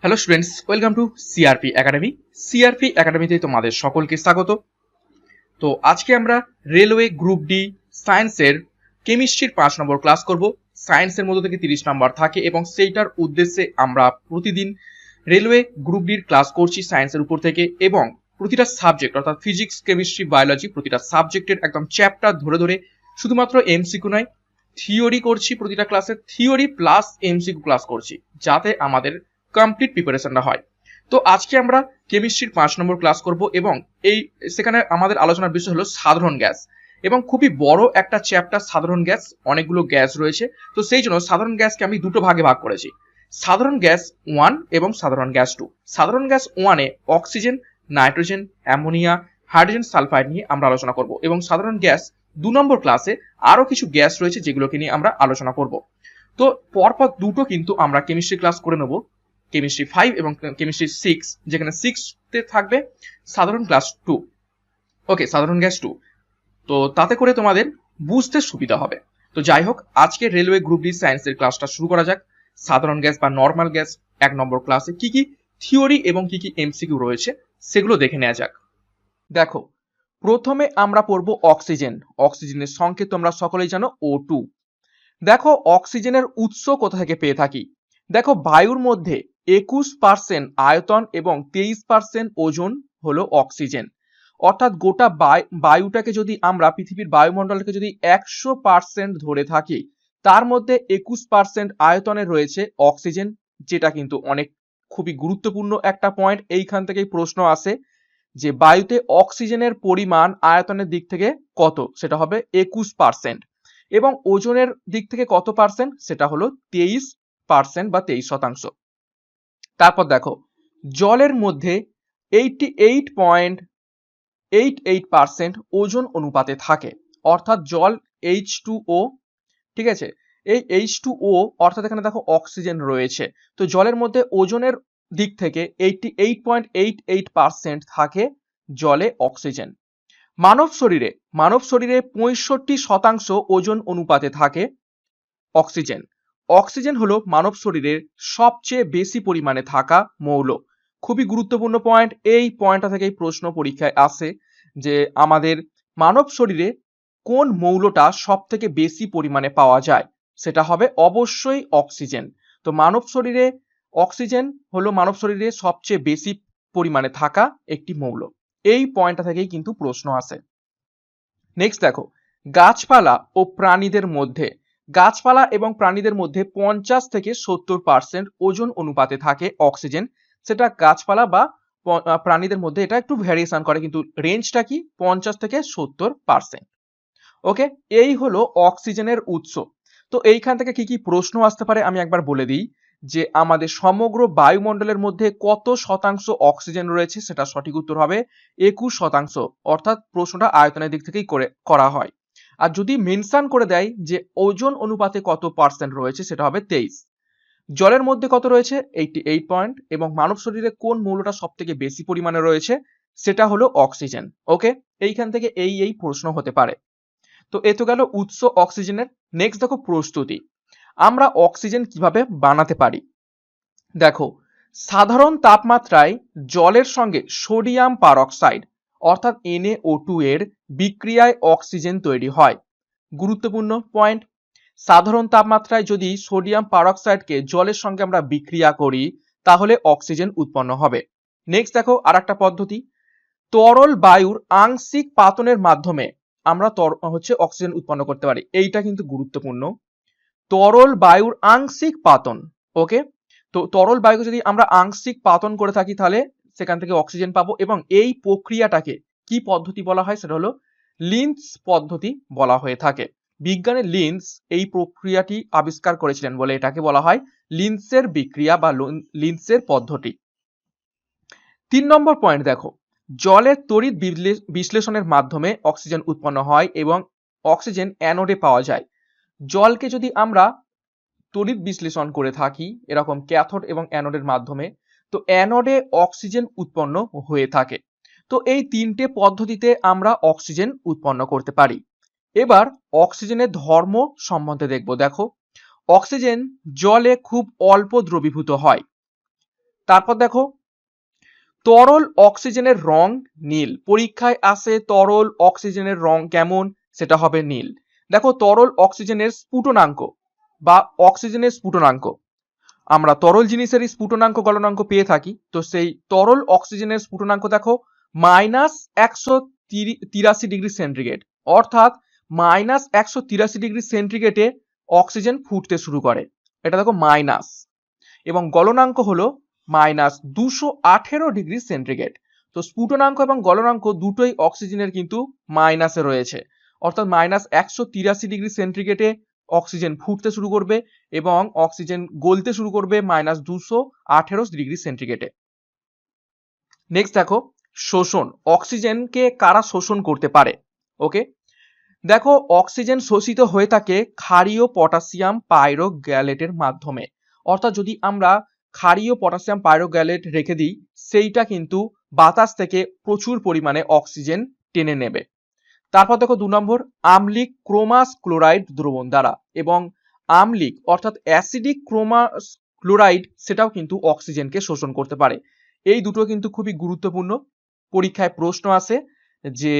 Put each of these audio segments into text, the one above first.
Hello students, welcome to CRP academy. CRP একাডেমিতে তোমাদের সকলকে স্বাগত। তো আজকে আমরা রেলওয়ে গ্রুপ ডি সায়েন্সের কেমিস্ট্রির 5 নম্বর ক্লাস করব। সায়েন্সের মধ্যে থেকে 30 নম্বর থাকে এবং সেইটার উদ্দেশ্যে আমরা প্রতিদিন রেলওয়ে গ্রুপ ডির ক্লাস করছি সায়েন্সের উপর থেকে, এবং প্রতিটা সাবজেক্ট অর্থাৎ ফিজিক্স, কেমিস্ট্রি, বায়োলজি প্রতিটা সাবজেক্টের একদম চ্যাপ্টার ধরে ধরে শুধুমাত্র এমসিকিউ নয়, থিওরি করছি। প্রতিটা ক্লাসে থিওরি প্লাস এমসিকিউ ক্লাস করছি, যাতে আমাদের কমপ্লিট প্রিপারেশনটা হয়। তো আজকে আমরা কেমিস্ট্রির 5 নম্বর ক্লাস করব এবং সেখানে আমাদের আলোচনার বিষয় হলো সাধারণ গ্যাস, এবং খুবই বড় একটা চ্যাপ্টার সাধারণ গ্যাস, অনেকগুলো গ্যাস রয়েছে। তো সেই জন্য সাধারণ গ্যাসকে আমি দুটো ভাগে ভাগ করেছি, সাধারণ গ্যাস 1 এবং সাধারণ গ্যাস 2। সাধারণ গ্যাস 1-এ oxygen, nitrogen, ammonia, hydrogen sulphide নিয়ে আমরা আলোচনা করব, এবং সাধারণ গ্যাস 2 নম্বর ক্লাসে আরো কিছু গ্যাস রয়েছে যেগুলোকে নিয়ে আমরা আলোচনা করব। তো পরপর দুটো কিন্তু আমরা কেমিস্ট্রি ক্লাস করে নেব, কেমিস্ট্রি 5 এবং কেমিস্ট্রি 6, যেখানে 6-তে থাকবে সাধারণ ক্লাস 2। ওকে, সাধারণ গ্যাস 2। তো তাতে করে তোমাদের বুঝতে সুবিধা হবে। তো যাই হোক, আজকে রেলওয়ে গ্রুপ ডি সায়েন্সের ক্লাসটা শুরু করা যাক। সাধারণ গ্যাস বা নর্মাল গ্যাস 1 নম্বর ক্লাসে কি কি থিওরি এবং কি কি এমসিকিউ রয়েছে সেগুলো দেখে নেওয়া যাক। দেখো, প্রথমে আমরা পড়বো অক্সিজেন। অক্সিজেনের সংকেত তোমরা সকলেই জানো O2। দেখো, অক্সিজেনের উৎস কোথা থেকে পেয়ে থাকি। দেখো, বায়ুর মধ্যে 21% আয়তন এবং 23% ওজন হলো অক্সিজেন। অর্থাৎ গোটা বায়ুটাকে যদি আমরা, পৃথিবীর বায়ুমণ্ডলকে যদি 100% ধরে থাকি, তার মধ্যে 21% আয়তনে রয়েছে অক্সিজেন, যেটা কিন্তু অনেক খুবই গুরুত্বপূর্ণ একটা পয়েন্ট। এইখান থেকেই প্রশ্ন আসে যে বায়ুতে অক্সিজেনের পরিমাণ আয়তনের দিক থেকে কত, সেটা হবে 21%, এবং ওজনের দিক থেকে কত পার্সেন্ট, সেটা হলো 23% বা 23%। তারপর দেখো, জলের মধ্যে 88.88% ওজন অনুপাতে থাকে, অর্থাৎ জল H2O, ঠিক আছে। এই H2O অর্থাৎ এখানে দেখো অক্সিজেন রয়েছে, তো জলের মধ্যে ওজনের দিক থেকে 88.88% থাকে জলে অক্সিজেন। মানব শরীরে 65% ওজন অনুপাতে থাকে অক্সিজেন। অক্সিজেন হলো মানব শরীরের সবচেয়ে বেশি পরিমাণে থাকা মৌল। খুবই গুরুত্বপূর্ণ পয়েন্ট, এই পয়েন্টটা থেকেই প্রশ্ন পরীক্ষায় আসে যে আমাদের মানব শরীরে কোন মৌলটা সব থেকে বেশি পরিমাণে পাওয়া যায়, সেটা হবে অবশ্যই অক্সিজেন। তো মানব শরীরে অক্সিজেন হলো মানব শরীরে সবচেয়ে বেশি পরিমাণে থাকা একটি মৌল। এই পয়েন্টটা থেকেই কিন্তু প্রশ্ন আসে। নেক্সট দেখো, গাছপালা ও প্রাণীদের মধ্যে, গাছপালা এবং প্রাণীদের মধ্যে 50 থেকে 70% ওজন অনুপাতে থাকে অক্সিজেন। সেটা গাছপালা বা প্রাণীদের মধ্যে এটা একটু ভ্যারিয়েশন করে, কিন্তু রেঞ্জটা কি 50 থেকে 70%। ওকে, এই হলো অক্সিজেনের উৎস। তো এইখান থেকে কি কি প্রশ্ন আসতে পারে আমি একবার বলে দিই, যে আমাদের সমগ্র বায়ুমণ্ডলের মধ্যে কত শতাংশ অক্সিজেন রয়েছে, সেটা সঠিক উত্তর হবে 21%। অর্থাৎ প্রশ্নটা আয়তনের দিক থেকেই করা হয়। আর যদি মেনশন করে দেয় যে ওজন অনুপাতে কত পার্সেন্ট রয়েছে, সেটা হবে 23। জলের মধ্যে কত রয়েছে 88 পয়েন্ট, এবং মানব শরীরে কোন মৌলটা সব থেকে বেশি পরিমাণে রয়েছে, সেটা হলো অক্সিজেন। ওকে, এইখান থেকে এই প্রশ্ন হতে পারে। তো এ তো গেল উৎস অক্সিজেনের। নেক্সট দেখো, প্রস্তুতি। আমরা অক্সিজেন কিভাবে বানাতে পারি। দেখো, সাধারণ তাপমাত্রায় জলের সঙ্গে সোডিয়াম পারঅক্সাইড অর্থাৎ NaO2 এর বিক্রিয়ায় অক্সিজেন তৈরি হয়। গুরুত্বপূর্ণ পয়েন্ট, সাধারণ তাপমাত্রায় যদি সোডিয়াম পারঅক্সাইডকে জলের সঙ্গে আমরা বিক্রিয়া করি, তাহলে অক্সিজেন উৎপন্ন হবে। নেক্সট দেখো, আরেকটা পদ্ধতি, তরল বায়ুর আংশিক পাতনের মাধ্যমে আমরা অক্সিজেন উৎপন্ন করতে পারি। এইটা কিন্তু গুরুত্বপূর্ণ, তরল বায়ুর আংশিক পাতন। ওকে, তো তরল বায়ুকে যদি আমরা আংশিক পাতন করে থাকি, তাহলে সেখান থেকে অক্সিজেন পাবো, এবং এই প্রক্রিয়াটাকে কি পদ্ধতি বলা হয়, সেটা হলো লিন্স পদ্ধতি বলা হয়ে থাকে। বিজ্ঞানী লিন্স এই প্রক্রিয়াটি আবিষ্কার করেছিলেন বলে এটাকে বলা হয় লিন্সের বিক্রিয়া বা লিন্সের পদ্ধতি। 3 নম্বর পয়েন্ট দেখো, জলের তড়িৎ বিশ্লেষণের মাধ্যমে অক্সিজেন উৎপন্ন হয় এবং অক্সিজেন অ্যানোডে পাওয়া যায়। জলকে যদি আমরা তড়িৎ বিশ্লেষণ করে থাকি এরকম ক্যাথোড এবং অ্যানোডের মাধ্যমে, তো অ্যানোডে অক্সিজেন উৎপন্ন হয়ে থাকে। তো এই 3টে পদ্ধতিতে আমরা অক্সিজেন উৎপন্ন করতে পারি। এবার অক্সিজেনের ধর্ম সম্বন্ধে দেখব। দেখো, অক্সিজেন জলে খুব অল্প দ্রবীভূত হয়, তারপর দেখো তরল অক্সিজেনের রং নীল। পরীক্ষায় আসে তরল অক্সিজেনের রং কেমন, সেটা হবে নীল। দেখো তরল অক্সিজেনের স্ফুটনাঙ্ক বা অক্সিজেনের স্ফুটনাঙ্ক, আমরা তরল জিনিসের স্ফুটনাঙ্ক গলনাঙ্ক পেয়ে থাকি, তো সেই তরল অক্সিজেনের স্ফুটনাঙ্ক দেখো -183°C, অর্থাৎ -183°C অক্সিজেন ফুটতে শুরু করে, এটা দেখো মাইনাস। এবং গলনাঙ্ক হলো -218°C। তো স্ফুটনাঙ্ক এবং গলনাঙ্ক দুটোই অক্সিজেনের কিন্তু মাইনাসে রয়েছে, অর্থাৎ -183°C অক্সিজেন ফুটতে শুরু করবে এবং অক্সিজেন গলতে শুরু করবে -218°C। নেক্সট দেখো শোষণ, অক্সিজেনকে কারা শোষণ করতে পারে। ওকে, দেখো অক্সিজেন শোষিত হয়ে থাকে ক্ষারীয় পটাশিয়াম পাইরোগ্যালেটের মাধ্যমে, অর্থাৎ যদি আমরা ক্ষারীয় পটাশিয়াম পাইরোগ্যালেট রেখে দিই, সেইটা কিন্তু বাতাস থেকে প্রচুর পরিমাণে অক্সিজেন টেনে নেবে। তারপর দেখো 2 নম্বর, আম্লিক ক্রোমাস ক্লোরাইড দ্রবণ দ্বারা, এবং আম্লিক অর্থাৎ অ্যাসিডিক ক্রোমাস ক্লোরাইড সেটাও কিন্তু অক্সিজেনকে শোষণ করতে পারে। এই দুটো কিন্তু খুবই গুরুত্বপূর্ণ, পরীক্ষায় প্রশ্ন আসে যে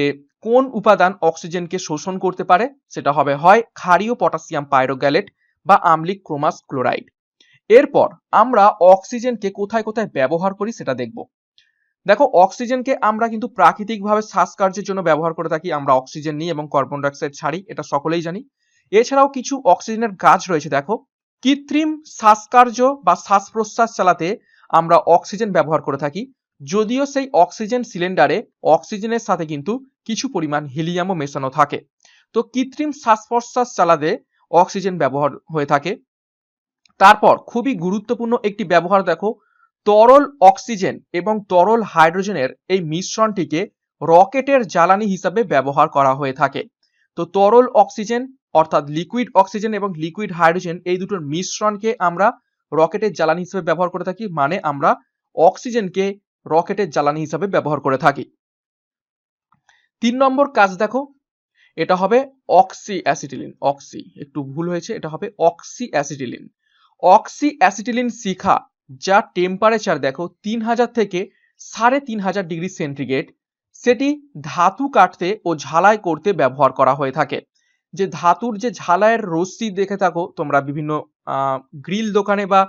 কোন উপাদান অক্সিজেনকে শোষণ করতে পারে, সেটা হবে হয় ক্ষারীয় পটাশিয়াম পাইরোগ্যালেট বা আম্লিক ক্রোমাস ক্লোরাইড। এরপর আমরা অক্সিজেনকে কোথায় কোথায় ব্যবহার করি সেটা দেখব। দেখো অক্সিজেনকে আমরা কিন্তু প্রাকৃতিকভাবে শ্বাসকার্যের জন্য ব্যবহার করে থাকি, আমরা অক্সিজেন নিই এবং কার্বন ডাই অক্সাইড ছাড়ি, এটা সকলেই জানি। এছাড়াও কিছু অক্সিজেনের কাজ রয়েছে, দেখো কৃত্রিম শ্বাসকার্য বা শ্বাস প্রশ্বাস চালাতে আমরা অক্সিজেন ব্যবহার করে থাকি, যদিও সেই অক্সিজেন সিলিন্ডারে অক্সিজেনের সাথে কিন্তু কিছু পরিমাণ হিলিয়ামও মেশানো থাকে। তো কৃত্রিম শ্বাস প্রশ্বাস চালাতে অক্সিজেন ব্যবহার হয়ে থাকে। তারপর খুবই গুরুত্বপূর্ণ একটি ব্যবহার দেখো, তরল অক্সিজেন এবং তরল হাইড্রোজেনের এই মিশ্রণটিকে রকেটের জ্বালানি হিসাবে ব্যবহার করা হয়ে থাকে। তো তরল অক্সিজেন অর্থাৎ লিকুইড অক্সিজেন এবং লিকুইড হাইড্রোজেন এই দুটোর মিশ্রণকে আমরা রকেটের জ্বালানি হিসেবে ব্যবহার করে থাকি, মানে আমরা অক্সিজেনকে রকেটের জ্বালানি হিসাবে ব্যবহার করে থাকি। 3 নম্বর কাজ দেখো, এটা হবে অক্সি অ্যাসিটিলিন, অক্সি একটু ভুল হয়েছে, এটা হবে অক্সি অ্যাসিটিলিন। অক্সি অ্যাসিটিলিন শিখা, যা টেম্পারেচার দেখো 3000 থেকে 3500°C, সেটি ধাতু কাটতে ও ঝালাই করতে ব্যবহার করা হয়ে থাকে। যে ধাতুর যে ঝালাইয়ের রশ্মি দেখে থাকো তোমরা বিভিন্ন গ্রিল দোকানে বা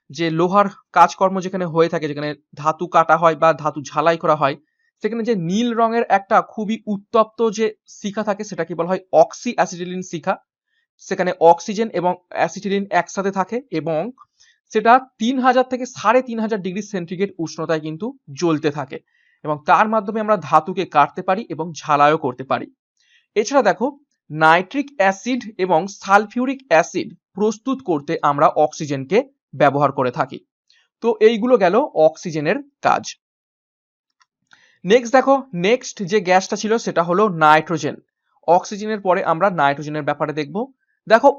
যে লোহার কাজকর্ম যেখানে হয়ে থাকে, যেখানে ধাতু কাটা হয় বা ধাতু ঝালাই করা হয়, সেখানে যে নীল রঙের একটা খুবই উত্তপ্ত যে শিখা থাকে সেটাকে বলা হয় অক্সি অ্যাসিটিলিন শিখা। সেখানে অক্সিজেন এবং অ্যাসিটিলিন একসাথে থাকে এবং সেটা 3000 থেকে 3500°C উষ্ণতায় কিন্তু জ্বলতে থাকে, এবং তার মাধ্যমে আমরা ধাতুকে কাটতে পারি এবং ঝালাইও করতে পারি। এছাড়া দেখো নাইট্রিক অ্যাসিড এবং সালফিউরিক অ্যাসিড প্রস্তুত করতে আমরা অক্সিজেনকে ব্যবহার করে থাকি। তো এইগুলো গেল অক্সিজেনের কাজ। নেক্সট দেখো, নেক্সট যে গ্যাসটা ছিল সেটা হলো নাইট্রোজেন। অক্সিজেনের পরে আমরা নাইট্রোজেনের ব্যাপারে দেখব। দেখো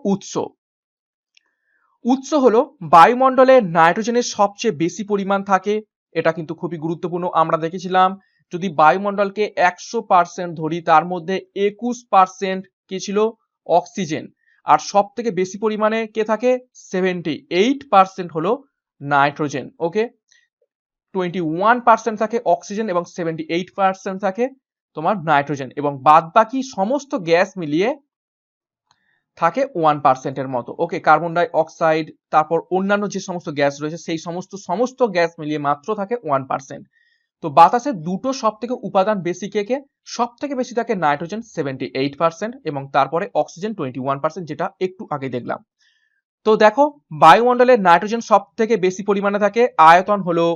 উৎস হলো বায়ুমণ্ডলে নাইট্রোজেনের সবচেয়ে বেশি পরিমাণ থাকে, এটা কিন্তু খুবই গুরুত্বপূর্ণ। আমরা দেখেছিলাম যদি বায়ুমণ্ডলকে 100% ধরি, তার মধ্যে 21% কে ছিল অক্সিজেন, আর সব থেকে বেশি পরিমাণে কে থাকে 78% হলো নাইট্রোজেন। ওকে, 21% থাকে অক্সিজেন এবং 78% থাকে তোমার নাইট্রোজেন, এবং বাদ বাকি সমস্ত গ্যাস মিলিয়ে থাকে 1% এর মতো। ওকে, কার্বন ডাই অক্সাইড তারপর অন্যান্য যে সমস্ত গ্যাস রয়েছে সেই সমস্ত গ্যাস মিলিয়ে মাত্র থাকে 1%। তো বাতাসের দুটো সব থেকে উপাদান বেশি কে, সব থেকে বেশি থাকে নাইট্রোজেন 78% এবং তারপরে অক্সিজেন 21%, যেটা একটু আগে দেখলাম। তো দেখো বায়ুমণ্ডলে নাইট্রোজেন সব থেকে বেশি পরিমাণে থাকে, আয়তন হলো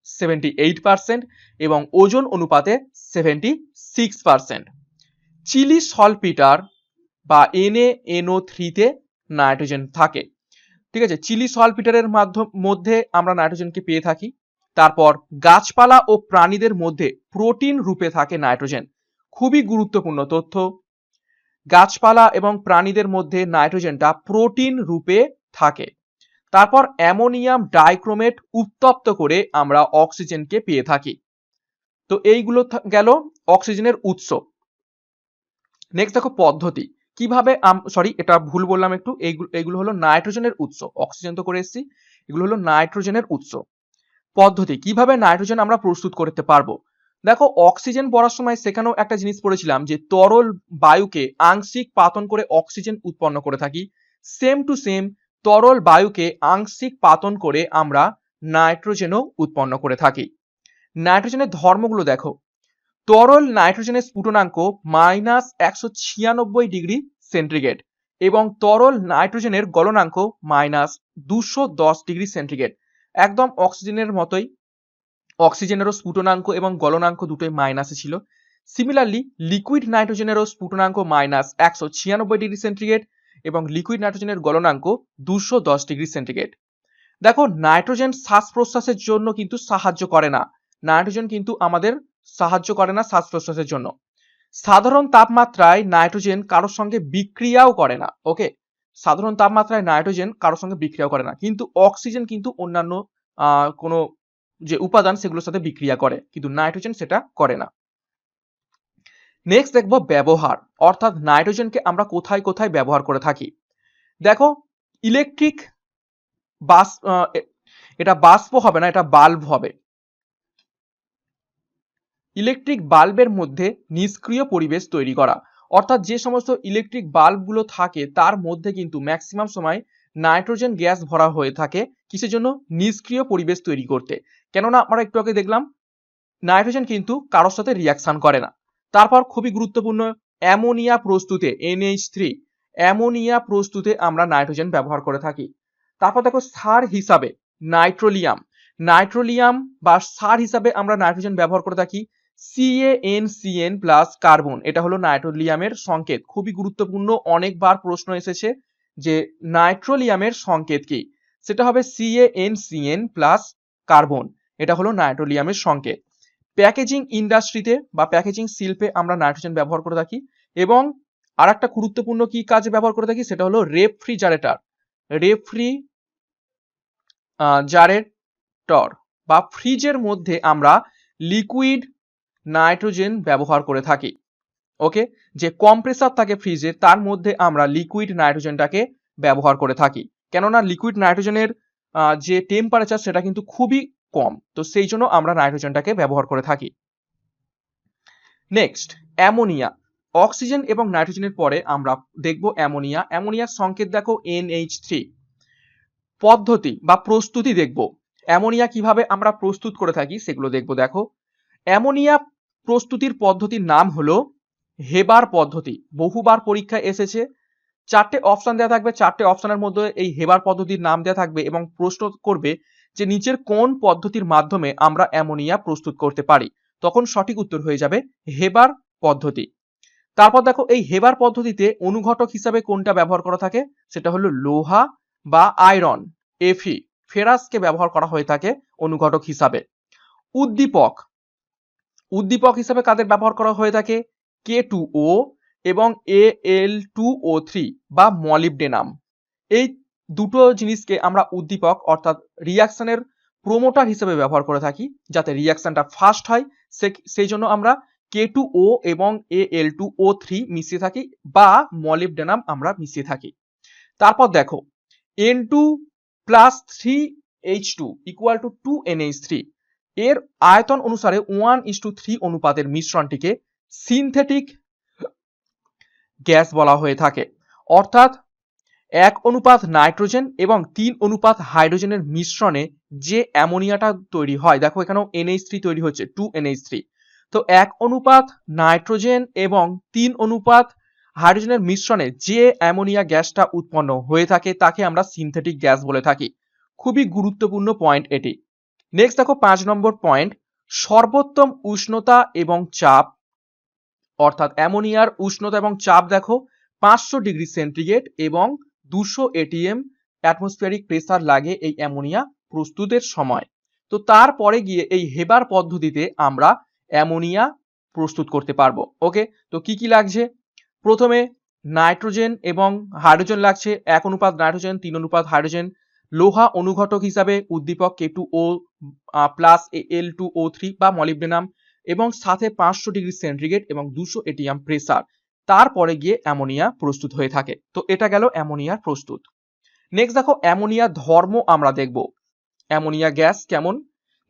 78% এবং ওজন অনুপাতে 76%। চিলি সলপিটার বা NaNO3 তে নাইট্রোজেন থাকে। ঠিক আছে, চিলি সলপিটারের মধ্যে আমরা নাইট্রোজেনকে পেয়ে থাকি। তারপর গাছপালা ও প্রাণীদের মধ্যে প্রোটিন রূপে থাকে নাইট্রোজেন, খুবই গুরুত্বপূর্ণ তথ্য। গাছপালা এবং প্রাণীদের মধ্যে নাইট্রোজেনটা প্রোটিন রূপে থাকে। তারপর অ্যামোনিয়াম ডাইক্রোমেট উত্তপ্ত করে আমরা অক্সিজেনকে পেয়ে থাকি। তো এইগুলো গেল অক্সিজেনের উৎস। নেক্সট দেখো পদ্ধতি, কিভাবে এটা ভুল বললাম একটু, এইগুলো হলো নাইট্রোজেনের উৎস, অক্সিজেন তো করে এসেছি, এগুলো হলো নাইট্রোজেনের উৎস। পদ্ধতি কিভাবে নাইট্রোজেন আমরা প্রস্তুত করতে পারবো। দেখো অক্সিজেন পড়ার সময় সেখানেও একটা জিনিস পড়েছিলাম যে তরল বায়ুকে আংশিক পাতন করে অক্সিজেন উৎপন্ন করে থাকি। সেম টু সেম তরল বায়ুকে আংশিক পাতন করে আমরা নাইট্রোজেনও উৎপন্ন করে থাকি। নাইট্রোজেনের ধর্মগুলো দেখো, তরল নাইট্রোজেনের স্ফুটনাঙ্ক -196 ডিগ্রি সেন্টিগ্রেড এবং তরল নাইট্রোজেনের গলনাঙ্ক -210 ডিগ্রি সেন্টিগ্রেড। একদম অক্সিজেনের মতোই, অক্সিজেনেরও স্ফুটনাঙ্ক এবং গলনাঙ্ক দুটোই মাইনাসে ছিল। সিমিলারলি লিকুইড নাইট্রোজেনেরও স্ফুটনাঙ্ক -196 ডিগ্রি সেন্টিগ্রেড এবং লিকুইড নাইট্রোজেনের গলনাঙ্ক 210 ডিগ্রি সেন্টিগ্রেড। দেখো নাইট্রোজেন শ্বাস প্রশ্বাসের জন্য কিন্তু সাহায্য করে না, নাইট্রোজেন কিন্তু আমাদের সাহায্য করে না শ্বাস প্রশ্বাসের জন্য। সাধারণ তাপমাত্রায় নাইট্রোজেন কারোর সঙ্গে বিক্রিয়াও করে না। ওকে, সাধারণ তাপমাত্রায় নাইট্রোজেন কারোর সঙ্গে বিক্রিয়াও করে না, কিন্তু অক্সিজেন কিন্তু অন্যান্য কোনো যে উপাদান সেগুলোর সাথে বিক্রিয়া করে, কিন্তু নাইট্রোজেন সেটা করে না। নেক্সট দেখবো ব্যবহার, অর্থাৎ নাইট্রোজেনকে আমরা কোথায় কোথায় ব্যবহার করে থাকি। দেখো ইলেকট্রিক এটা বাষ্প হবে না, এটা বাল্ব হবে। ইলেকট্রিক বাল্বের মধ্যে নিষ্ক্রিয় পরিবেশ তৈরি করা, অর্থাৎ যে সমস্ত ইলেকট্রিক বাল্বগুলো থাকে তার মধ্যে কিন্তু ম্যাক্সিমাম সময় নাইট্রোজেন গ্যাস ভরা হয়ে থাকে। কিসের জন্য? নিষ্ক্রিয় পরিবেশ তৈরি করতে। কেননা আমরা একটু আগে দেখলাম নাইট্রোজেন কিন্তু কারোর সাথে রিয়াকশন করে না। তারপর খুবই গুরুত্বপূর্ণ, অ্যামোনিয়া প্রস্তুতে NH3, অ্যামোনিয়া প্রস্তুতে আমরা নাইট্রোজেন ব্যবহার করে থাকি। তারপর দেখো সার হিসাবে নাইট্রোলিয়াম, নাইট্রোলিয়াম বা সার হিসাবে আমরা নাইট্রোজেন ব্যবহার করে থাকি CaNCN প্লাস কার্বন, এটা হলো নাইট্রোলিয়ামের সংকেত। খুবই গুরুত্বপূর্ণ, অনেকবার প্রশ্ন এসেছে যে নাইট্রোলিয়ামের সংকেত কি, সেটা হবে CaNCN প্লাস কার্বন, এটা হলো নাইট্রোলিয়ামের সংকেত। প্যাকেজিং ইন্ডাস্ট্রিতে বা প্যাকেজিং শিল্পে আমরা নাইট্রোজেন ব্যবহার করে থাকি। এবং আর একটা গুরুত্বপূর্ণ কি কাজে ব্যবহার করে থাকি, সেটা হলো রেফ্রিজারেটর, রেফ্রিজারেটর বা ফ্রিজের মধ্যে আমরা লিকুইড নাইট্রোজেন ব্যবহার করে থাকি। ওকে, যে কম্প্রেসার থাকে ফ্রিজের তার মধ্যে আমরা লিকুইড নাইট্রোজেনটাকে ব্যবহার করে থাকি, কেননা লিকুইড নাইট্রোজেনের যে টেম্পারেচার সেটা কিন্তু খুবই কম, তো সেই জন্য আমরা নাইট্রোজেনটাকে ব্যবহার করে থাকি। নেক্সট অ্যামোনিয়া, অক্সিজেন এবং নাইট্রোজেনের পরে আমরা দেখব অ্যামোনিয়া। অ্যামোনিয়ার সংকেত দেখো NH3। পদ্ধতি বা প্রস্তুতি দেখব, অ্যামোনিয়া কিভাবে আমরা প্রস্তুত করে থাকি সেগুলো দেখব। দেখো অ্যামোনিয়া প্রস্তুতির পদ্ধতির নাম হলো হেবার পদ্ধতি। বহুবার পরীক্ষায় এসেছে, চারটে অপশন দেওয়া থাকবে, চারটে অপশনের মধ্যে এই হেবার পদ্ধতির নাম দেওয়া থাকবে এবং প্রশ্ন করবে যে নিচের কোন পদ্ধতির মাধ্যমে আমরা অ্যামোনিয়া প্রস্তুত করতে পারি, তখন সঠিক উত্তর হয়ে যাবে হেবার পদ্ধতি। তারপর দেখো এই হেবার পদ্ধতিতে অনুঘটক হিসাবে কোনটা ব্যবহার করা থাকে, সেটা হলো লোহা বা আয়রন, Fe, ফেরাসকে ব্যবহার করা হয়ে থাকে অনুঘটক হিসাবে। উদ্দীপক, উদ্দীপক হিসাবে কাদের ব্যবহার করা হয়ে থাকে, K2O এবং Al2O3 বা মলিবডেনাম। এই দুটো জিনিসকে আমরা উদ্দীপক অর্থাৎ রিয়াকশনের প্রোমোটার হিসেবে ব্যবহার করে থাকি, যাতে রিয়াকশনটা ফাস্ট হয় সেই জন্য আমরা K2O এবং Al2O3 মিশিয়ে থাকি বা মলিবডেনাম আমরা মিশিয়ে থাকি। তারপর দেখো N2+3H2 = 2NH3, এর আয়তন অনুসারে 1:3 অনুপাতের মিশ্রণটিকে সিনথেটিক গ্যাস বলা হয়ে থাকে। অর্থাৎ 1 অনুপাত নাইট্রোজেন এবং 3 অনুপাত হাইড্রোজেনের মিশ্রণে যে অ্যামোনিয়াটা তৈরি হয়, দেখো এখানেও NH3 তৈরি হচ্ছে 2NH3, তো 1 অনুপাত নাইট্রোজেন এবং 3 অনুপাত হাইড্রোজেনের মিশ্রণে যে অ্যামোনিয়া গ্যাসটা উৎপন্ন হয়ে থাকে তাকে আমরা সিনথেটিক গ্যাস বলে থাকি। খুবই গুরুত্বপূর্ণ পয়েন্ট এটি। নেক্সট দেখো 5 নম্বর পয়েন্ট, সর্বোত্তম উষ্ণতা এবং চাপ, অর্থাৎ অ্যামোনিয়ার উষ্ণতা এবং চাপ দেখো 500 ডিগ্রি সেন্টিগ্রেড এবং 200 ATM অ্যাটমসফিয়ারিক প্রেসার লাগে এই অ্যামোনিয়া প্রস্তুতের সময়। তো তারপরে গিয়ে এই হেবার পদ্ধতিতে আমরা অ্যামোনিয়া প্রস্তুত করতে পারবো। ওকে, তো কি কি লাগছে, প্রথমে নাইট্রোজেন এবং হাইড্রোজেন লাগছে, 1 অনুপাত নাইট্রোজেন 3 অনুপাত হাইড্রোজেন। লোহা অনুঘটক হিসাবে উদ্দীপক K2O প্লাস Al2O3 বা মলিবডেনাম এবং সাথে 500 ডিগ্রি সেন্টিগ্রেড এবং 200 ATM প্রেসার, তারপরে গিয়ে অ্যামোনিয়া প্রস্তুত হয়ে থাকে। তো এটা গেল অ্যামোনিয়ার প্রস্তুত। নেক্সট দেখো অ্যামোনিয়া ধর্ম আমরা দেখব, অ্যামোনিয়া গ্যাস কেমন।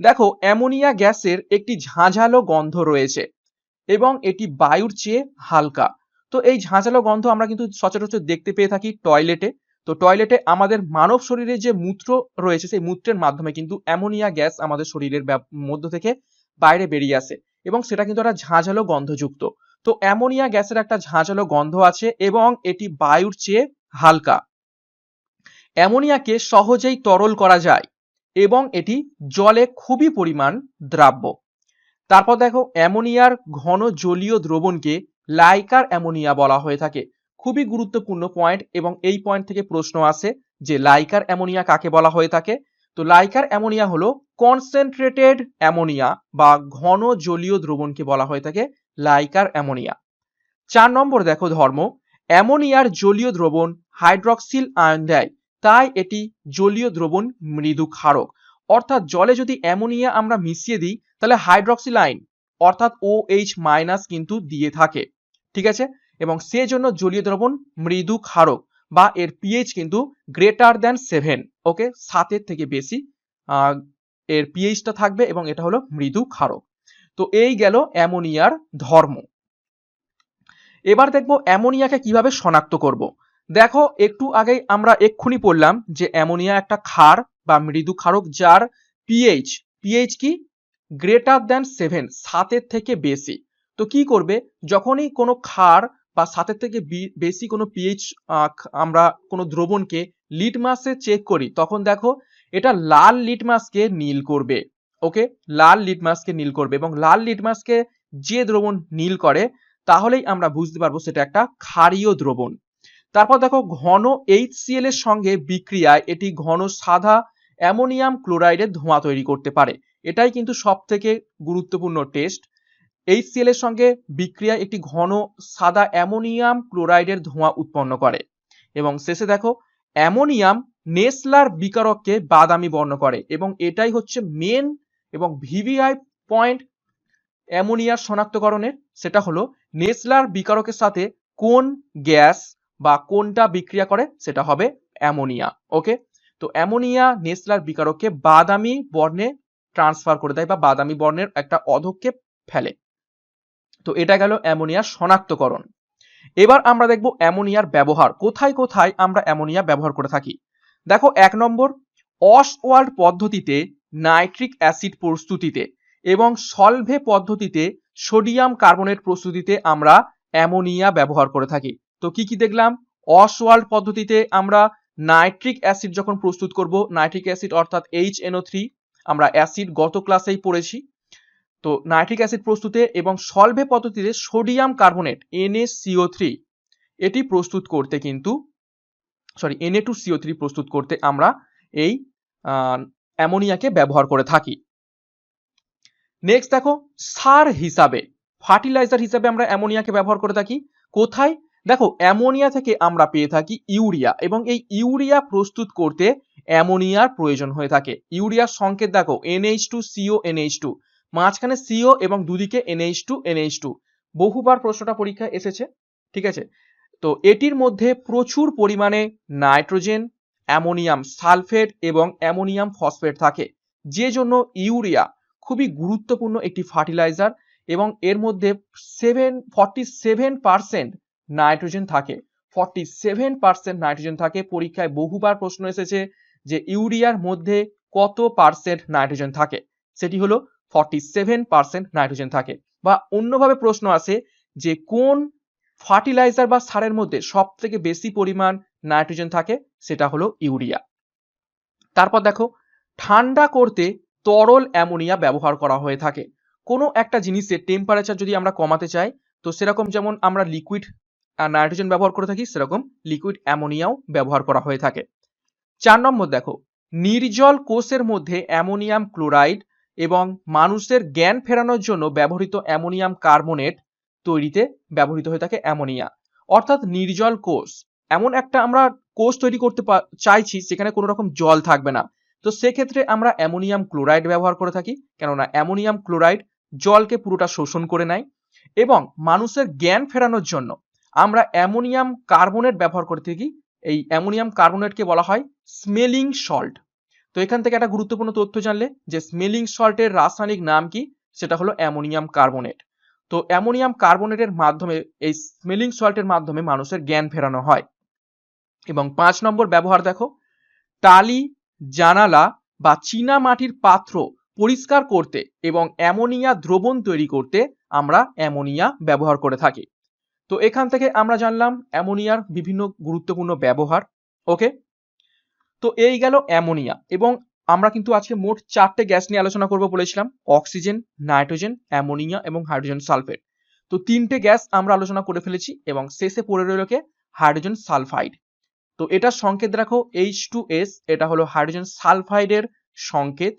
দেখো অ্যামোনিয়া গ্যাসের একটি ঝাঁঝালো গন্ধ রয়েছে এবং এটি বায়ুর চেয়ে হালকা। তো এই ঝাঁঝালো গন্ধ আমরা কিন্তু সচরাচর দেখতে পেয়ে থাকি টয়লেটে। তো টয়লেটে আমাদের মানব শরীরে যে মূত্র রয়েছে সেই মূত্রের মাধ্যমে কিন্তু অ্যামোনিয়া গ্যাস আমাদের শরীরের মধ্য থেকে বাইরে বেরিয়ে আসে এবং সেটা কিন্তু একটা ঝাঁঝালো গন্ধযুক্ত। তো অ্যামোনিয়া গ্যাসের একটা ঝাঁঝালো গন্ধ আছে এবং এটি বায়ুর চেয়ে হালকা। অ্যামোনিয়াকে সহজেই তরল করা যায় এবং এটি জলে খুবই পরিমাণ দ্রাব্য। তারপর দেখো অ্যামোনিয়ার ঘন জলীয় দ্রবণকে লাইকার অ্যামোনিয়া বলা হয়ে থাকে। খুবই গুরুত্বপূর্ণ পয়েন্ট এবং এই পয়েন্ট থেকে প্রশ্ন আসে যে লাইকার অ্যামোনিয়া কাকে বলা হয়ে থাকে। তো লাইকার অ্যামোনিয়া হলো কনসেন্ট্রেটেড অ্যামোনিয়া বা ঘন জলীয় দ্রবণকে বলা হয়ে থাকে লাইকার অ্যামোনিয়া। 4 নম্বর দেখো ধর্ম, অ্যামোনিয়ার জলীয় দ্রবণ হাইড্রক্সিল আয়ন দেয়, তাই এটি জলীয় দ্রবণ মৃদু ক্ষারক। অর্থাৎ জলে যদি অ্যামোনিয়া আমরা মিশিয়ে দিই তাহলে হাইড্রক্সিল আয়ন অর্থাৎ OH মাইনাস কিন্তু দিয়ে থাকে, ঠিক আছে, এবং সেজন্য জলীয় দ্রবণ মৃদু ক্ষারক বা এর পিএইচ কিন্তু গ্রেটার দ্যান 7, ওকে, 7-এর থেকে বেশি এর পিএইচটা থাকবে এবং এটা হলো মৃদু ক্ষারক। তো এই গেল অ্যামোনিয়ার ধর্ম। এবার দেখবো অ্যামোনিয়াকে কিভাবে শনাক্ত করব। দেখো একটু আগেই আমরা এক্ষুনি পড়লাম যে অ্যামোনিয়া একটা ক্ষার বা মৃদু ক্ষারক যার পিএইচ কি গ্রেটার দ্যান 7, 7-এর থেকে বেশি। তো কি করবে, যখনই কোনো ক্ষার বা 7-এর থেকে বেশি কোনো পিএইচ আমরা কোনো দ্রবণকে লিটমাসে চেক করি তখন দেখো এটা লাল লিটমাসকে নীল করবে, ওকে, লাল লিটমাসকে নীল করবে এবং লাল লিটমাসকে যে দ্রবণ নীল করে তাহলেই আমরা বুঝতে পারবো সেটা একটা ক্ষারীয় দ্রবণ। তারপর দেখো ঘন HCl এর সঙ্গে বিক্রিয়ায় এটি ঘন সাদা অ্যামোনিয়াম ক্লোরাইডের ধোঁয়া তৈরি করতে পারে। এটাই কিন্তু সব থেকে গুরুত্বপূর্ণ টেস্ট। HCl এর সঙ্গে বিক্রিয়ায় একটি ঘন সাদা অ্যামোনিয়াম ক্লোরাইডের ধোঁয়া উৎপন্ন করে। এবং শেষে দেখো অ্যামোনিয়াম নেসলার বিকারককে বাদামি বর্ণ করে এবং এটাই হচ্ছে মেন এবং ভিভিআই পয়েন্ট অ্যামোনিয়ার শনাক্তকরণের। সেটা হলো নেসলার বিকারকের সাথে কোন গ্যাস বা কোনটা বিক্রিয়া করে, সেটা হবে অ্যামোনিয়া, ওকে। তো অ্যামোনিয়া নেসলার বিকারককে বাদামি বর্ণে ট্রান্সফার করে দেয় বা বাদামি বর্ণের একটা অধক্ষেপ ফেলে। তো এটা গেল অ্যামোনিয়ার শনাক্তকরণ। এবার আমরা দেখব অ্যামোনিয়ার ব্যবহার, কোথায় কোথায় আমরা অ্যামোনিয়া ব্যবহার করে থাকি। দেখো 1 নম্বর, অসওয়াল্ড পদ্ধতিতে নাইট্রিক অ্যাসিড প্রস্তুতিতে এবং সলভে পদ্ধতিতে সোডিয়াম কার্বনেট প্রস্তুতিতে আমরা অ্যামোনিয়া ব্যবহার করে থাকি। তো কি কি দেখলাম, অসওয়াল্ড পদ্ধতিতে আমরা নাইট্রিক অ্যাসিড যখন প্রস্তুত করব, নাইট্রিক অ্যাসিড অর্থাৎ HNO3, আমরা অ্যাসিড গত ক্লাসেই পড়েছি। তো নাইট্রিক অ্যাসিড প্রস্তুতে এবং সলভে পদ্ধতিতে সোডিয়াম কার্বনেট NaCO3 এটি প্রস্তুত করতে কিন্তু Na2CO3 প্রস্তুত করতে আমরা এই অ্যামোনিয়াকে ব্যবহার করে থাকি। নেক্সট দেখো সার হিসাবে, ফার্টিলাইজার হিসাবে আমরা অ্যামোনিয়াকে ব্যবহার করে থাকি কোথায়। দেখো অ্যামোনিয়া থেকে আমরা পেয়ে থাকি ইউরিয়া এবং এই ইউরিয়া প্রস্তুত করতে অ্যামোনিয়ার প্রয়োজন হয়ে থাকে। ইউরিয়ার সংকেত দেখো NH2CO NH2, মাঝখানে CO এবং দুদিকে NH2 বহুবার প্রশ্নটা পরীক্ষায় এসেছে, ঠিক আছে। তো এটির মধ্যে প্রচুর পরিমাণে নাইট্রোজেন, অ্যামোনিয়াম সালফেট এবং অ্যামোনিয়াম ফসফেট থাকে, যে জন্য ইউরিয়া খুবই গুরুত্বপূর্ণ একটি ফার্টিলাইজার এবং এর মধ্যে 47% নাইট্রোজেন থাকে। 47% নাইট্রোজেন থাকে। পরীক্ষায় বহুবার প্রশ্ন এসেছে যে ইউরিয়ার মধ্যে কত পার্সেন্ট নাইট্রোজেন থাকে, সেটি হলো 47% নাইট্রোজেন থাকে। বা অন্যভাবে প্রশ্ন আসে যে কোন ফার্টিলাইজার বা সারের মধ্যে সব থেকে বেশি পরিমাণ নাইট্রোজেন থাকে, সেটা হলো ইউরিয়া। তারপর দেখো ঠান্ডা করতে তরল অ্যামোনিয়া ব্যবহার করা হয়ে থাকে। কোনো একটা জিনিসের টেম্পারেচার যদি আমরা কমাতে চাই তো সেরকম যেমন আমরা লিকুইড নাইট্রোজেন ব্যবহার করে থাকি সেরকম লিকুইড অ্যামোনিয়াও ব্যবহার করা হয়ে থাকে। 4 নম্বর দেখো নির্জল কোষের মধ্যে অ্যামোনিয়াম ক্লোরাইড এবং মানুষের জ্ঞান ফেরানোর জন্য ব্যবহৃত অ্যামোনিয়াম কার্বনেট তৈরিতে ব্যবহৃত হয়ে থাকে অ্যামোনিয়া। অর্থাৎ নির্জল কোষ, এমন একটা আমরা কোষ তৈরি করতে চাইছি সেখানে কোনো রকম জল থাকবে না, তো সেক্ষেত্রে আমরা অ্যামোনিয়াম ক্লোরাইড ব্যবহার করে থাকি, কেননা অ্যামোনিয়াম ক্লোরাইড জলকে পুরোটা শোষণ করে নেয়। এবং মানুষের জ্ঞান ফেরানোর জন্য আমরা অ্যামোনিয়াম কার্বনেট ব্যবহার করে থাকি। এই অ্যামোনিয়াম কার্বনেটকে বলা হয় স্মেলিং সল্ট। তো তো এখান থেকে একটা গুরুত্বপূর্ণ তথ্য জানলে যে স্মেলিং সল্টের রাসায়নিক নাম কি, সেটা হলো অ্যামোনিয়াম কার্বনেট। তো অ্যামোনিয়াম কার্বনেটের মাধ্যমে, এই স্মেলিং সল্টের মাধ্যমে মানুষের জ্ঞান ফেরানো হয়। এবং 5 নম্বর ব্যবহার দেখো, টালি, জানালা বা চীনা মাটির পাত্র পরিষ্কার করতে এবং অ্যামোনিয়া দ্রবণ তৈরি করতে আমরা অ্যামোনিয়া ব্যবহার করে থাকি। তো এখান থেকে আমরা জানলাম অ্যামোনিয়ার বিভিন্ন গুরুত্বপূর্ণ ব্যবহার। ওকে, তো এই গেল অ্যামোনিয়া। এবং আমরা কিন্তু আজকে মোট 4টে গ্যাস নিয়ে আলোচনা করব বলেছিলাম, অক্সিজেন, নাইট্রোজেন, অ্যামোনিয়া এবং হাইড্রোজেন সালফেট। তো 3টে গ্যাস আমরা আলোচনা করে ফেলেছি এবং শেষে পড়ে রইল কে হাইড্রোজেন সালফাইড। তো এটার সংকেত রাখো H2S, এটা হলো হাইড্রোজেন সালফাইডের সংকেত।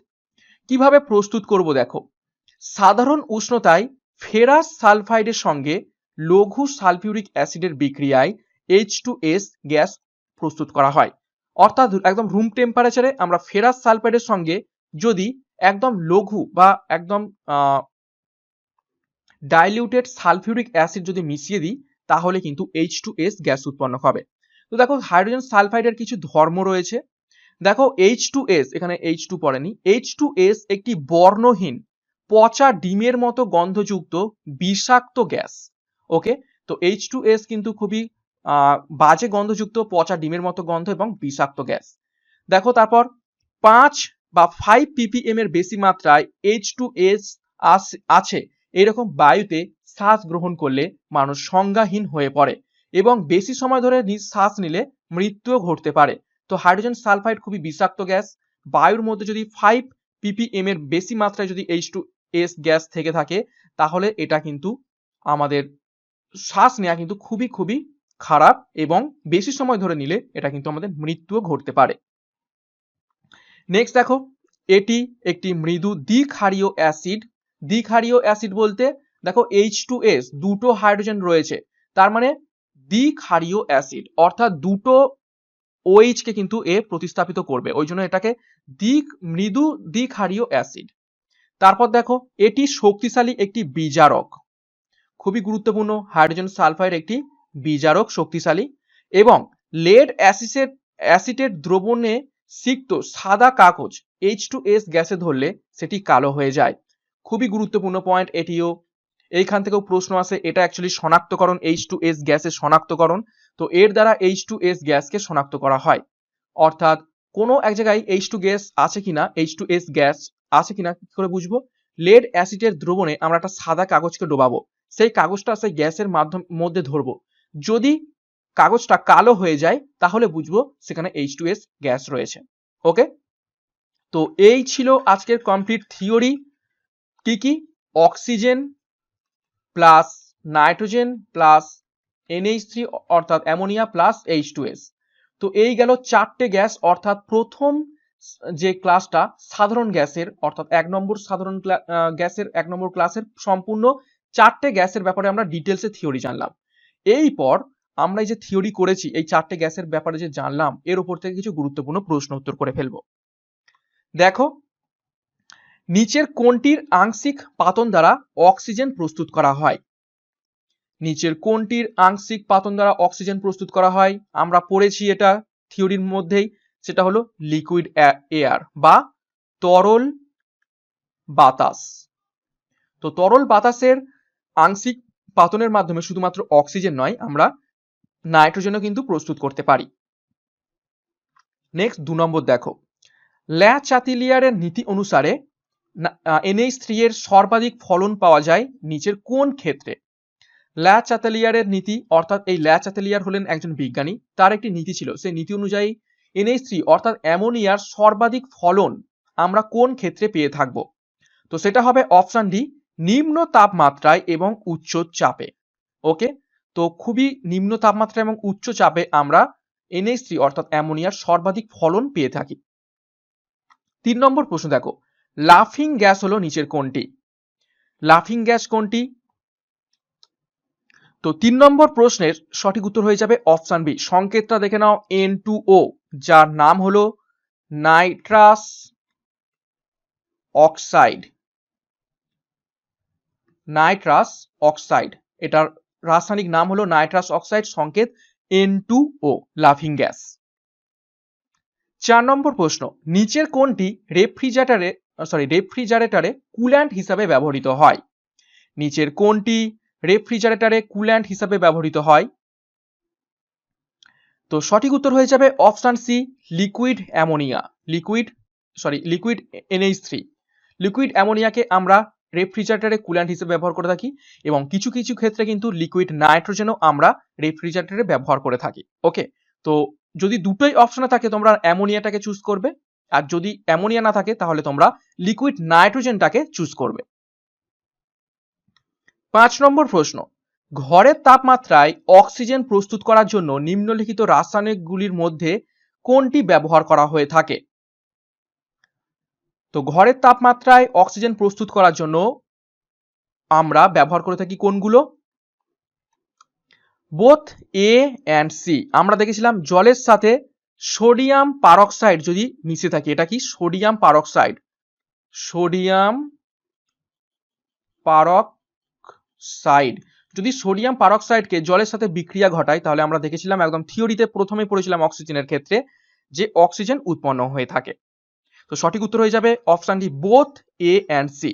কিভাবে প্রস্তুত করব দেখো, সাধারণ উষ্ণতায় ফেরাস সালফাইডের সঙ্গে লঘু সালফিউরিক অ্যাসিডের বিক্রিয়ায় H2S গ্যাস প্রস্তুত করা হয়। অর্থাৎ একদম রুম টেম্পারেচারে আমরা ফেরাস সালফাইডের সঙ্গে যদি একদম লঘু বা একদম ডাইলিউটেড সালফিউরিক অ্যাসিড যদি মিশিয়ে দিই, তাহলে কিন্তু H2S গ্যাস উৎপন্ন হবে। তো দেখো হাইড্রোজেন সালফাইডের কিছু ধর্ম রয়েছে। দেখো H2S, এখানে H2 পড়েনি, H2S একটি বর্ণহীন পচা ডিমের মতো গন্ধযুক্ত বিষাক্ত গ্যাস। ওকে, তো H2S কিন্তু খুবই বাজে গন্ধযুক্ত, পচা ডিমের মতো গন্ধ এবং বিষাক্ত গ্যাস। দেখো তারপর 5 বা 5 ppm এর বেশি মাত্রায় H2S আছে এরকম বায়ুতে শ্বাস গ্রহণ করলে মানুষ সংজ্ঞাহীন হয়ে পড়ে এবং বেশি সময় ধরে শ্বাস নিলে মৃত্যুও ঘটতে পারে। তো হাইড্রোজেন সালফাইড খুবই বিষাক্ত গ্যাস। বায়ুর মধ্যে যদি 5 ppm এর বেশি মাত্রায় যদি H2S গ্যাস থেকে থাকে, তাহলে এটা কিন্তু আমাদের শ্বাস নেওয়া কিন্তু খুবই খুবই খারাপ এবং বেশি সময় ধরে নিলে এটা কিন্তু আমাদের মৃত্যুও ঘটতে পারে। নেক্সট দেখো, এটি একটি মৃদু দ্বিক্ষারীয় অ্যাসিড। দ্বিক্ষারীয় অ্যাসিড বলতে দেখো H2S দুটো হাইড্রোজেন রয়েছে, তার মানে দ্বিক্ষারীয় অ্যাসিড, অর্থাৎ দুটো OH কে কিন্তু এ প্রতিস্থাপিত করবে, ওই জন্য এটাকে মৃদু দ্বিক্ষারীয় অ্যাসিড। তারপর দেখো, এটি শক্তিশালী একটি বিজারক, খুবই গুরুত্বপূর্ণ, হাইড্রোজেন সালফাইড একটি বিজারক, শক্তিশালী। এবং লেড অ্যাসিডের দ্রবণে সিক্ত সাদা কাগজ H2S গ্যাসে ধরলে সেটি কালো হয়ে যায়। খুবই গুরুত্বপূর্ণ পয়েন্ট এটিও, এইখান থেকেও প্রশ্ন আসে, এটা অ্যাকচুয়ালি শনাক্তকরণ, H2S গ্যাসের শনাক্তকরণ। তো এর দ্বারা H2S গ্যাসকে শনাক্ত করা হয়। অর্থাৎ কোনো এক জায়গায় H2 গ্যাস আছে কিনা, H2S গ্যাস আছে কিনা কি করে বুঝবো? লেড অ্যাসিডের দ্রবণে আমরা একটা সাদা কাগজকে ডোবাবো, সেই কাগজটা সেই গ্যাসের মধ্যে ধরবো, যদি কাগজটা কালো হয়ে যায় তাহলে বুঝবো সেখানে H2S গ্যাস রয়েছে। ওকে, তো এই ছিল আজকের কমপ্লিট থিওরি। কি কি? Oxygen plus nitrogen plus NH3 অর্থাৎ অ্যামোনিয়া প্লাস H2S। তো এই গেল 4টে গ্যাস, অর্থাৎ প্রথম যে ক্লাসটা সাধারণ গ্যাসের, অর্থাৎ 1 নম্বর সাধারণ গ্যাসের 1 নম্বর ক্লাসের সম্পূর্ণ 4টে গ্যাসের ব্যাপারে আমরা ডিটেলসে থিওরি জানলাম। এরপর আমরা এই যে থিওরি করেছি, এই 4টে গ্যাসের ব্যাপারে যে জানলাম, এর উপর থেকে কিছু গুরুত্বপূর্ণ প্রশ্ন উত্তর করে ফেলবো। দেখো, নিচের কোনটির আংশিক পাতন দ্বারা অক্সিজেন প্রস্তুত করা হয়? নিচের কোনটির আংশিক পাতন দ্বারা অক্সিজেন প্রস্তুত করা হয়? আমরা পড়েছি এটা থিওরির মধ্যেই, সেটা হলো লিকুইড এয়ার বা তরল বাতাস। তো তরল বাতাসের আংশিক পাতনের মাধ্যমে শুধুমাত্র অক্সিজেন নয়, আমরা নাইট্রোজেনও কিন্তু প্রস্তুত করতে পারি। নেক্সট 2 নম্বর দেখো, ল্যাচাতেলিয়ারের নীতি অনুসারে NH3 এর সর্বাধিক ফলন পাওয়া যায় নিচের কোন ক্ষেত্রে? ল্যাচাতেলিয়ারের নীতি, অর্থাৎ এই ল্যাচাতেলিয়ার হলেন একজন বিজ্ঞানী, তার একটি নীতি ছিল, সেই নীতি অনুযায়ী NH3 অর্থাৎ অ্যামোনিয়ার সর্বাধিক ফলন আমরা কোন ক্ষেত্রে পেয়ে থাকব? তো সেটা হবে অপশন ডি, নিম্ন তাপমাত্রায় এবং উচ্চ চাপে। ওকে, তো খুবই নিম্ন তাপমাত্রা এবং উচ্চ চাপে আমরা NH3 অর্থাৎ অ্যামোনিয়ার সর্বাধিক ফলন পেয়ে থাকি। 3 নম্বর প্রশ্ন দেখো, লাফিং গ্যাস হলো নিচের কোনটি? লাফিং গ্যাস কোনটি? তো 3 নম্বর প্রশ্নের সঠিক উত্তর হয়ে যাবে অপশন বি। সংকেতটা দেখে নাও, N2O, যার নাম হলো নাইট্রাস অক্সাইড। নাইট্রাস অক্সাইড, এটার রাসায়নিক নাম হলো নাইট্রাস অক্সাইড, সংকেত N2O, লাফিং গ্যাস। 4 নম্বর প্রশ্ন, নিচের কোনটি রেফ্রিজারেটরে কুল্যান্ট হিসাবে ব্যবহৃত হয়? নিচের কোনটি রেফ্রিজারেটরে কুল্যান্ট হিসাবে ব্যবহৃত হয়? তো সঠিক উত্তর হয়ে যাবে option C, liquid ammonia. Liquid NH3। Liquid অ্যামোনিয়াকে আমরা রেফ্রিজারেটরে কুল্যান্ট হিসেবে ব্যবহার করে থাকি এবং কিছু কিছু ক্ষেত্রে কিন্তু লিকুইড নাইট্রোজেনও আমরা রেফ্রিজারেটরে ব্যবহার করে থাকি। ওকে, তো যদি দুটোই অপশনে থাকে তোমরা অ্যামোনিয়াটাকে চুজ করবে, আর যদি অ্যামোনিয়া না থাকে তাহলে তোমরা লিকুইড নাইট্রোজেনটাকে চুজ করবে। 5 নম্বর প্রশ্ন, ঘরের তাপমাত্রায় অক্সিজেন প্রস্তুত করার জন্য নিম্নলিখিত রাসায়নিকগুলির মধ্যে কোনটি ব্যবহার করা হয়ে থাকে? তো ঘরের তাপমাত্রায় অক্সিজেন প্রস্তুত করার জন্য আমরা ব্যবহার করে থাকি কোনগুলো? Both A and C. আমরা দেখেছিলাম জলের সাথে সোডিয়াম পারক্সাইড যদি মিশে থাকে, এটা কি সোডিয়াম পারক্সাইড, সোডিয়াম পারক্সাইড যদি সোডিয়াম পারক্সাইডকে জলের সাথে বিক্রিয়া ঘটায় তাহলে আমরা দেখেছিলাম একদম থিওরিতে প্রথমে পড়েছিলাম অক্সিজেনের ক্ষেত্রে যে অক্সিজেন উৎপন্ন হয়ে থাকে। তো সঠিক উত্তর হয়ে যাবে option D, both A and C.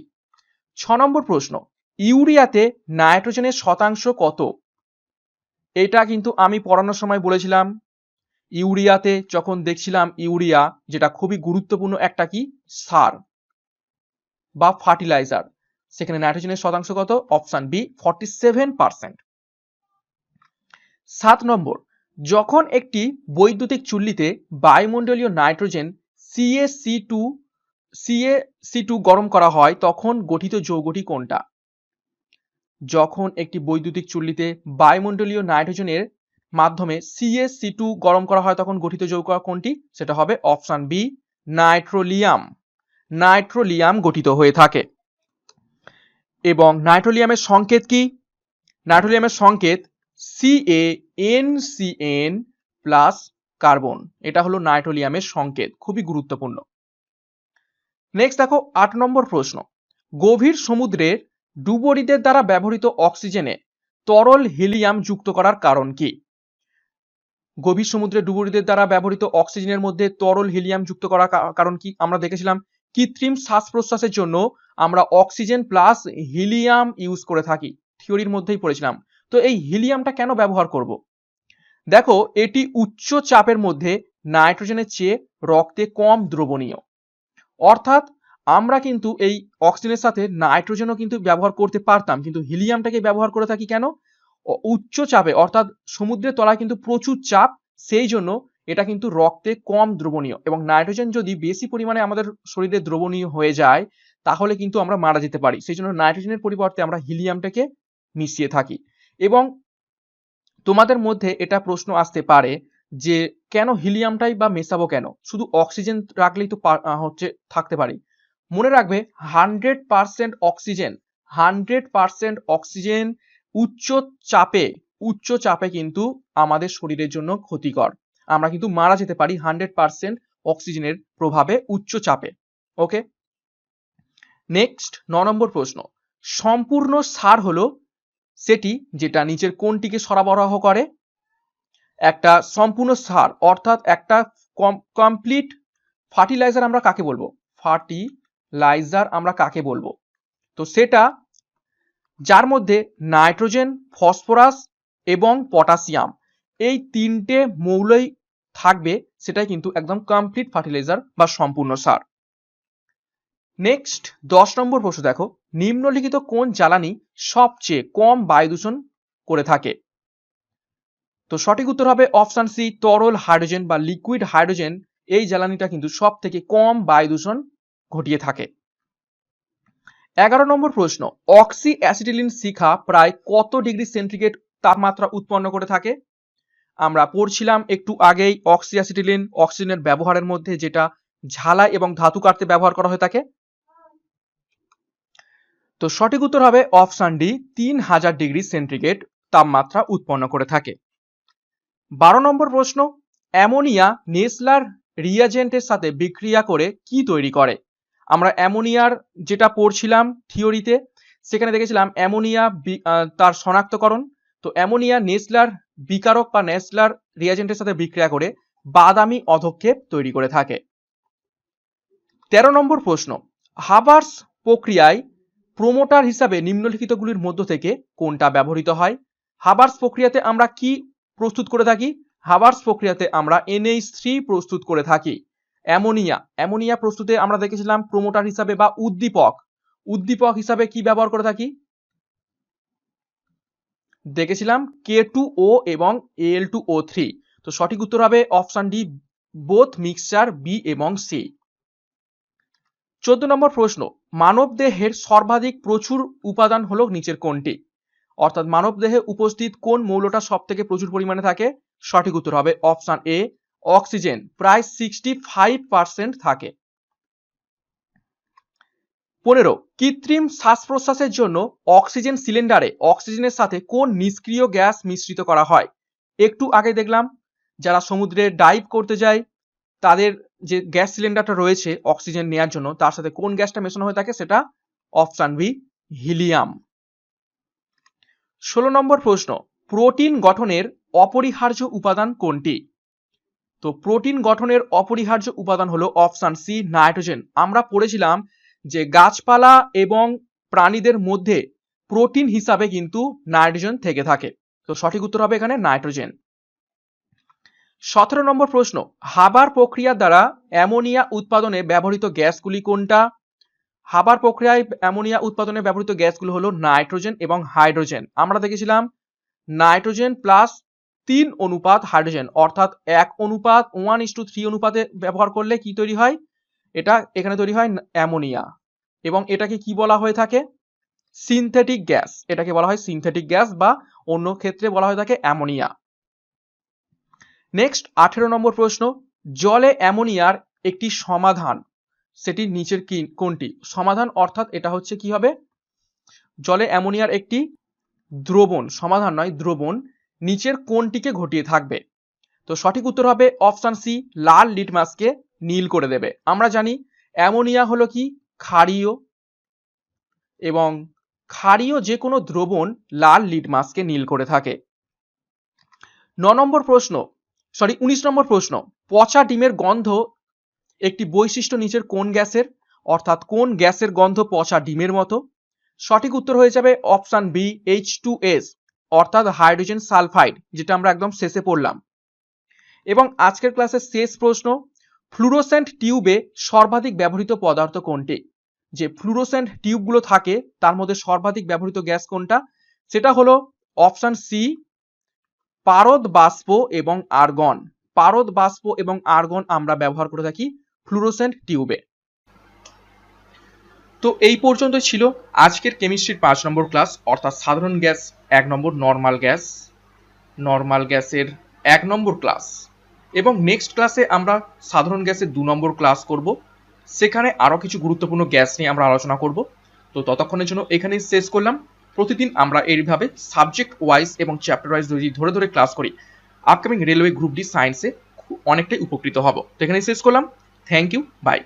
6 নম্বর প্রশ্ন, ইউরিয়াতে নাইট্রোজেনের শতাংশ কত? এটা কিন্তু আমি পড়ানোর সময় বলেছিলাম, ইউরিয়াতে যখন দেখছিলাম ইউরিয়া যেটা খুবই গুরুত্বপূর্ণ একটা কি সার বা ফার্টিলাইজার, সেখানে নাইট্রোজেনের শতাংশ কত? Option B, 47%। 7 নম্বর, যখন একটি বৈদ্যুতিক চুল্লিতে বায়ুমণ্ডলীয় নাইট্রোজেন CaC2 গরম করা হয় তখন গঠিত যৌগটি কোনটা? যখন একটি বৈদ্যুতিক চুল্লিতে বায়ুমণ্ডলীয় নাইট্রোজেনের মাধ্যমে CaC2 গরম করা হয় তখন গঠিত যৌগ কোনটি? সেটা হবে অপশন বি, নাইট্রোলিয়াম। নাইট্রোলিয়াম গঠিত হয়ে থাকে। এবং নাইট্রোলিয়ামের সংকেত কি? নাইট্রোলিয়ামের সংকেত CaNCN প্লাস কার্বন, এটা হলো নাইট্রোলিয়ামের সংকেত, খুবই গুরুত্বপূর্ণ। নেক্সট দেখো 8 নম্বর প্রশ্ন, গভীর সমুদ্রের ডুবুরিদের দ্বারা ব্যবহৃত অক্সিজেনে তরল হিলিয়াম যুক্ত করার কারণ কি? গভীর সমুদ্রের ডুবুরিদের দ্বারা ব্যবহৃত অক্সিজেনের মধ্যে তরল হিলিয়াম যুক্ত করার কারণ কি? আমরা দেখেছিলাম কৃত্রিম শ্বাস প্রশ্বাসের জন্য আমরা অক্সিজেন প্লাস হিলিয়াম ইউজ করে থাকি, থিওরির মধ্যেই পড়েছিলাম। তো এই হিলিয়ামটা কেন ব্যবহার করব? দেখো, এটি উচ্চ চাপের মধ্যে নাইট্রোজেনের চেয়ে রক্তে কম দ্রবণীয়। অর্থাৎ আমরা কিন্তু এই অক্সিজেনের সাথে নাইট্রোজেনও কিন্তু ব্যবহার করতে পারতাম, কিন্তু হিলিয়ামটাকে ব্যবহার করে থাকি কেন? উচ্চ চাপে, অর্থাৎ সমুদ্রের তলায় কিন্তু প্রচুর চাপ, সেই জন্য এটা কিন্তু রক্তে কম দ্রবণীয়, এবং নাইট্রোজেন যদি বেশি পরিমাণে আমাদের শরীরে দ্রবণীয় হয়ে যায় তাহলে কিন্তু আমরা মারা যেতে পারি, সেই জন্য নাইট্রোজেনের পরিবর্তে আমরা হিলিয়ামটাকে মিশিয়ে থাকি। এবং তোমাদের মধ্যে এটা প্রশ্ন আসতে পারে যে কেন হিলিয়ামটাই বা মেশাবো কেন, শুধু অক্সিজেন রাখলেই তো থাকতে পারি। মনে রাখবে 100% অক্সিজেন, 100% অক্সিজেন উচ্চ চাপে কিন্তু আমাদের শরীরের জন্য ক্ষতিকর, আমরা কিন্তু মারা যেতে পারি 100% অক্সিজেনের প্রভাবে উচ্চ চাপে। ওকে, নেক্সট 9 নম্বর প্রশ্ন, সম্পূর্ণ সার হলো সেটি যেটা নিচের কোনটিকে সরবরাহ করে? একটা সম্পূর্ণ সার অর্থাৎ একটা কমপ্লিট ফার্টিলাইজার আমরা কাকে বলবো? ফার্টিলাইজার আমরা কাকে বলবো? তো সেটা যার মধ্যে নাইট্রোজেন, ফসফরাস এবং পটাশিয়াম এই তিনটে মৌলই থাকবে, সেটাই কিন্তু একদম কমপ্লিট ফার্টিলাইজার বা সম্পূর্ণ সার। নেক্সট 10 নম্বর প্রশ্ন দেখো, নিম্নলিখিত কোন জ্বালানি সবচেয়ে কম বায়ু দূষণ করে থাকে? তো সঠিক উত্তর হবে অপশন সি, তরল হাইড্রোজেন বা লিকুইড হাইড্রোজেন। এই জ্বালানিটা কিন্তু সব থেকে কম বায়ু দূষণ ঘটিয়ে থাকে। 11 নম্বর প্রশ্ন, অক্সি অ্যাসিটিলিন শিখা প্রায় কত ডিগ্রি সেন্টিগ্রেড তাপমাত্রা উৎপন্ন করে থাকে? আমরা পড়ছিলাম একটু আগেই অক্সি অ্যাসিটিলিন অক্সিজেনের ব্যবহারের মধ্যে যেটা ঝালাই এবং ধাতু কাটতে ব্যবহার করা হয়ে থাকে। তো সঠিক উত্তর হবে অপশন ডি, 3000 ডিগ্রি সেন্টিগ্রেড তাপমাত্রা উৎপন্ন করে থাকে। 12 নম্বর প্রশ্ন, অ্যামোনিয়া নেসলার রিয়াজেন্টের সাথে বিক্রিয়া করে কি তৈরি করে? আমরা অ্যামোনিয়ার যেটা পড়ছিলাম থিওরিতে, সেখানে দেখেছিলাম অ্যামোনিয়া তার শনাক্তকরণ। তো অ্যামোনিয়া নেসলার বিকারক বা নেসলার রিয়াজেন্টের সাথে বিক্রিয়া করে বাদামি অধক্ষেপ তৈরি করে থাকে। 13 নম্বর প্রশ্ন, হাবার্স প্রক্রিয়ায় প্রোমোটার হিসাবে নিম্নলিখিতগুলির মধ্য থেকে কোনটা ব্যবহৃত হয়? হাবার্স প্রক্রিয়াতে আমরা কি প্রস্তুত করে থাকি? হাবার্স প্রক্রিয়াতে আমরা NH3 প্রস্তুত করে থাকি। অ্যামোনিয়া প্রস্তুতে আমরা দেখেছিলাম প্রোমোটার হিসাবে বা উদ্দীপক হিসাবে কি ব্যবহার করে থাকি? দেখেছিলাম K2O এবং Al2O3। তো সঠিক উত্তর হবে option D, both mixture B এবং সি। 14 নম্বর প্রশ্ন, মানব দেহের সর্বাধিক প্রচুর উপাদান হলো নিচের কোনটি? অর্থাৎ মানব দেহে উপস্থিত কোন মৌলটা সব থেকে প্রচুর পরিমাণে থাকে? সঠিক উত্তর হবে অপশন এ, অক্সিজেন, প্রায় 65% থাকে। 15, কৃত্রিম শ্বাস প্রশ্বাসের জন্য অক্সিজেন সিলিন্ডারে অক্সিজেনের সাথে কোন নিষ্ক্রিয় গ্যাস মিশ্রিত করা হয়? একটু আগে দেখলাম যারা সমুদ্রে ডাইভ করতে যায় তাদের যে গ্যাস সিলিন্ডারটা রয়েছে অক্সিজেন নেওয়ার জন্য, তার সাথে কোন গ্যাসটা মেশানো হয়ে থাকে? সেটা অপশন বি, হিলিয়াম। 16 নম্বর প্রশ্ন, প্রোটিন গঠনের অপরিহার্য উপাদান কোনটি? তো প্রোটিন গঠনের অপরিহার্য উপাদান হলো অপশন সি, নাইট্রোজেন। আমরা পড়েছিলাম যে গাছপালা এবং প্রাণীদের মধ্যে প্রোটিন হিসাবে কিন্তু নাইট্রোজেন থেকে থাকে। তো সঠিক উত্তর হবে এখানে নাইট্রোজেন। 17 নম্বর প্রশ্ন, হাবার প্রক্রিয়ার দ্বারা অ্যামোনিয়া উৎপাদনে ব্যবহৃত গ্যাসগুলি কোনটা? হাবার প্রক্রিয়ায় অ্যামোনিয়া উৎপাদনে ব্যবহৃত গ্যাসগুলো হলো নাইট্রোজেন এবং হাইড্রোজেন। আমরা দেখেছিলাম নাইট্রোজেন প্লাস 3 অনুপাত হাইড্রোজেন, অর্থাৎ 1:3 অনুপাতে ব্যবহার করলে কি তৈরি হয়? এটা এখানে তৈরি হয় অ্যামোনিয়া, এবং এটাকে কি বলা হয়ে থাকে? Synthetic gas. এটাকে বলা হয় সিনথেটিক গ্যাস বা অন্য ক্ষেত্রে বলা হয়ে থাকে অ্যামোনিয়া। নেক্সট 18 নম্বর প্রশ্ন, জলে অ্যামোনিয়ার একটি সমাধান, সেটি নিচের কোনটি? সমাধান অর্থাৎ এটা হচ্ছে কি হবে? জলে অ্যামোনিয়ার একটি দ্রবণ, সমাধান নয় দ্রবণ, নিচের কোনটিকে ঘটিয়ে থাকবে? তো সঠিক উত্তর হবে অপশন সি, লাল লিটমাসকে নীল করে দেবে। আমরা জানি অ্যামোনিয়া হলো কি ক্ষারীয়, এবং ক্ষারীয় যে কোনো দ্রবণ লাল লিটমাসকে নীল করে থাকে। 19 নম্বর প্রশ্ন, পচা ডিমের গন্ধ একটি বৈশিষ্ট্য নিচের কোন গ্যাসের? অর্থাৎ কোন গ্যাসের গন্ধ পচা ডিমের মতো? সঠিক উত্তর হয়ে যাবে অপশন বি, H2S, অর্থাৎ হাইড্রোজেন সালফাইড, যেটা আমরা একদম শেষে পড়লাম। এবং আজকের ক্লাসের শেষ প্রশ্ন, ফ্লুরোসেন্ট টিউবে সর্বাধিক ব্যবহৃত পদার্থ কোনটি? যে ফ্লুরোসেন্ট টিউবগুলো থাকে তার মধ্যে সর্বাধিক ব্যবহৃত গ্যাস কোনটা? সেটা হলো অপশন সি, পারদ বাষ্প এবং আর্গন। পারদ বাষ্প এবং আর্গন আমরা ব্যবহার করে থাকি ফ্লুরোসেন্ট টিউবে। তো এই পর্যন্ত ছিল আজকের কেমিস্ট্রির 5 নম্বর ক্লাস, অর্থাৎ সাধারণ গ্যাস 1 নম্বর, নর্মাল গ্যাসের 1 নম্বর ক্লাস। এবং নেক্সট ক্লাসে আমরা সাধারণ গ্যাসের 2 নম্বর ক্লাস করব, সেখানে আরো কিছু গুরুত্বপূর্ণ গ্যাস নিয়ে আমরা আলোচনা করব। তো ততক্ষণের জন্য এখানেই শেষ করলাম। প্রতিদিন আমরা এইভাবে সাবজেক্ট ওয়াইজ এবং চ্যাপ্টার ওয়াইজ যদি ধরে ধরে ক্লাস করি, আপকামিং রেলওয়ে গ্রুপ ডি সায়েন্সে অনেকটাই উপকৃত হব। তো এখানেই শেষ করলাম। Thank you, by.